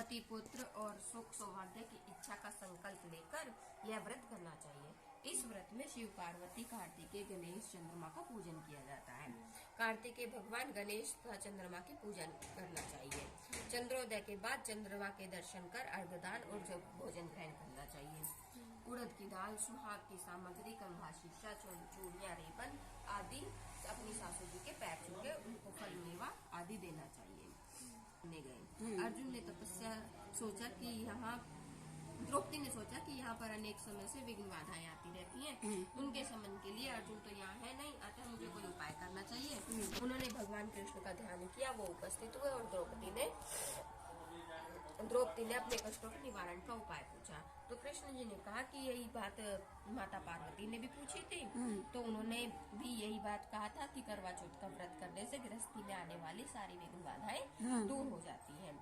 पति पुत्र और सुख सौभाग्य की इच्छा का संकल्प लेकर यह व्रत करना चाहिए। इस व्रत में शिव पार्वती, कार्तिकेय, गणेश, चंद्रमा का पूजन किया जाता है। कार्तिकेय भगवान गणेश तथा चंद्रमा की पूजन करना चाहिए। चंद्रोदय के बाद चंद्रमा के दर्शन कर अर्घदान और भोजन ग्रहण करना चाहिए। उड़द की दाल, सुहाग की सामग्री, कंघा, शीशा, चूड़ियां, रेबन आदि अपनी सासू जी के पैर छू के उनको फल मेवा आदि देना चाहिए। गए अर्जुन ने तपस्या सोचा कि यहाँ द्रौपदी ने सोचा कि यहाँ पर अनेक समय से विघ्न बाधाएं आती रहती हैं। उनके शमन के लिए अर्जुन तो यहाँ है नहीं, अतः मुझे कोई उपाय करना चाहिए। उन्होंने भगवान कृष्ण का ध्यान किया, वो उपस्थित हुए और द्रौपदी ने अपने कष्टों के निवारण का उपाय पूछा। तो कृष्ण जी ने कहा कि यही बात माता पार्वती ने भी पूछी थी। तो उन्होंने भी यही बात कहा था कि करवा चौथ का व्रत करने से गृहस्थी में आने वाली सारी विघ्न बाधाएं दूर हो जाती हैं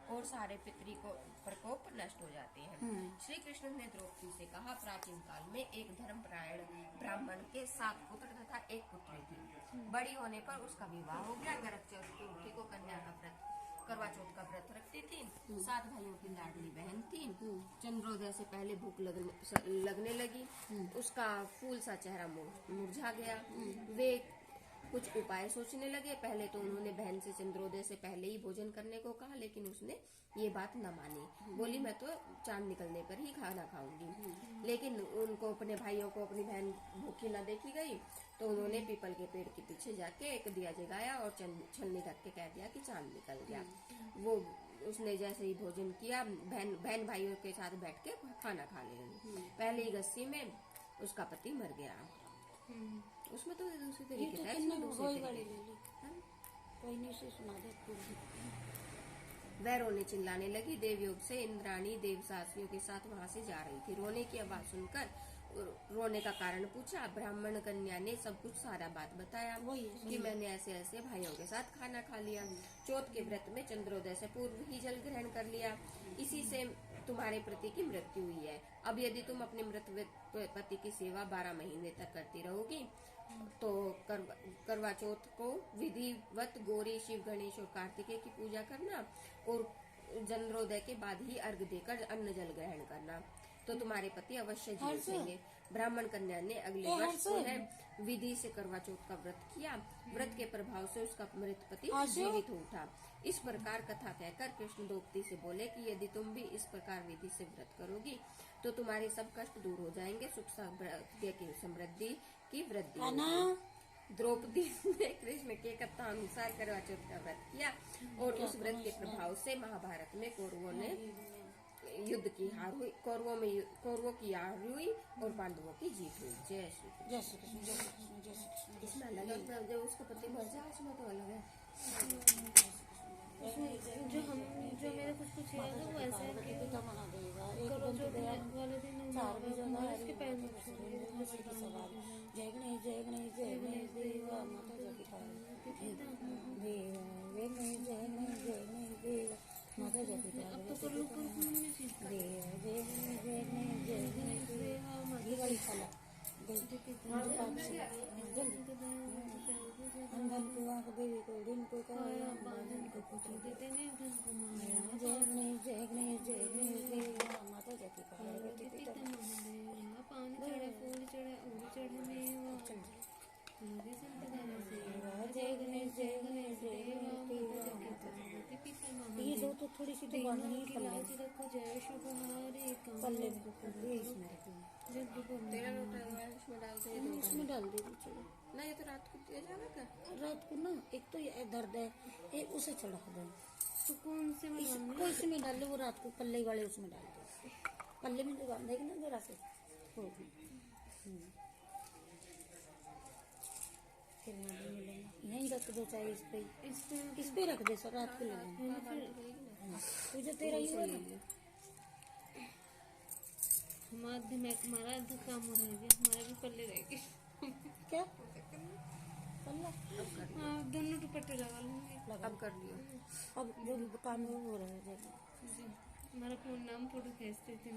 और सारे पितृ को प्रकोप नष्ट हो जाते हैं। श्री कृष्ण ने द्रौपदी से कहा, प्राचीन काल में एक धर्मपरायण ब्राह्मण के 7 पुत्र तथा 1 पुत्री थी। बड़ी होने पर उसका विवाह हो गया। गर्भ चौथ की उठी को कन्या का व्रत, करवा चौथ का व्रत रखती थी। 7 भाइयों की लाडली बहन थी। चंद्रोदय से पहले भूख लगने लगी। उसका फूल सा चेहरा मुरझा गया। वे कुछ उपाय सोचने लगे। पहले तो उन्होंने बहन से चंद्रोदय से पहले ही भोजन करने को कहा, लेकिन उसने ये बात न मानी। बोली, मैं तो चांद निकलने पर ही खाना खाऊंगी। लेकिन उनको, अपने भाइयों को अपनी बहन भूखी न देखी गई, तो उन्होंने पीपल के पेड़ के पीछे जाके एक दिया जगाया और छलनी ढक के कह दिया कि चांद निकल गया। वो उसने जैसे ही भोजन किया, बहन भाइयों के साथ बैठ के खाना खाने लगी। पहले ही गस्सी में उसका पति मर गया। उसमें तो दूसरे तरीके से वह रोने चिल्लाने लगी। देवयोग से इंद्राणी देवसासियों के साथ वहां से जा रही थी। रोने की आवाज सुनकर रोने का कारण पूछा। ब्राह्मण कन्या ने सब कुछ सारा बात बताया कि मैंने ऐसे ऐसे भाइयों के साथ खाना खा लिया, चौथ के व्रत में चंद्रोदय से पूर्व ही जल ग्रहण कर लिया, इसी से तुम्हारे पति की मृत्यु हुई है। अब यदि तुम अपने मृत पति की सेवा 12 महीने तक करती रहोगी तो करवा चौथ को विधिवत गौरी, शिव, गणेश और कार्तिकेय की पूजा करना और चंद्रोदय के बाद ही अर्घ देकर अन्न जल ग्रहण करना, तो तुम्हारे पति अवश्य जीवेंगे। ब्राह्मण कन्या ने अगले वर्ष विधि से करवा चौथ का व्रत किया। व्रत के प्रभाव से उसका मृत पति जीवित हो उठा। इस प्रकार कथा कहकर कृष्ण द्रौपदी से बोले कि यदि तुम भी इस प्रकार विधि से व्रत करोगी तो तुम्हारे सब कष्ट दूर हो जाएंगे, सुख सौभाग्य की समृद्धि की वृद्धि होगी। द्रौपदी ने कृष्ण के कथा अनुसार करवा चौथ का व्रत किया और उस व्रत के प्रभाव से महाभारत में कौरवों ने युद्ध की हार हुई, कौरवों की हार हुई और पांडवों की जीत हुई। जय श्री कृष्ण। जय श्री कृष्ण। इसमें अलग है, जब उसका पति मर जाए उसमें तो अलग है। जो मेरे कुछ है तो वो ऐसा है कि करो जो वाले दिन उसके पैर में जय गणेश जय गणेश जय गणेश देवा माता जय देवा माता जय अब तो कर लो अंधन को आंख देवी को दिन को बांधन को पूछो देते नहीं धन को माया। जय गणेश जय गणेश जय गणेश देवा माता जय पानी चढ़े, फूल चढ़े, उड़ी चढ़े मेवा, मेरे संप्रदाय सेवा। जय गणेश जय गणेश जय ये दो तो थोड़ी सी बांधनी लाज रखो, जय शुभहारी पल्ले इसमें डाल दे चलो ना। ये तो रात को दिया जाएगा, रात को ना। एक तो ये दर्द है, एक उसे चढ़ा दो। तो कौन से इसको इसमें डाल दो, वो रात को पल्ले वाले उसमें डाल दो। पल्ले में बांधेगी ना जरा से होगी। फिर यहीं रख दो, चाहे इस पे रख दे सर, रात को ले लेंगे। तुझे तेरा ही हुआ ना, हमारा आधा काम हो रहा है, हमारा भी पल्ले रहेगी। क्या पल्ला? हाँ, दोनों दुपट्टे लगा लूंगी। अब कर लियो। अब जो काम हो रहा है हमारा फोन नाम फोटो खींचते थे।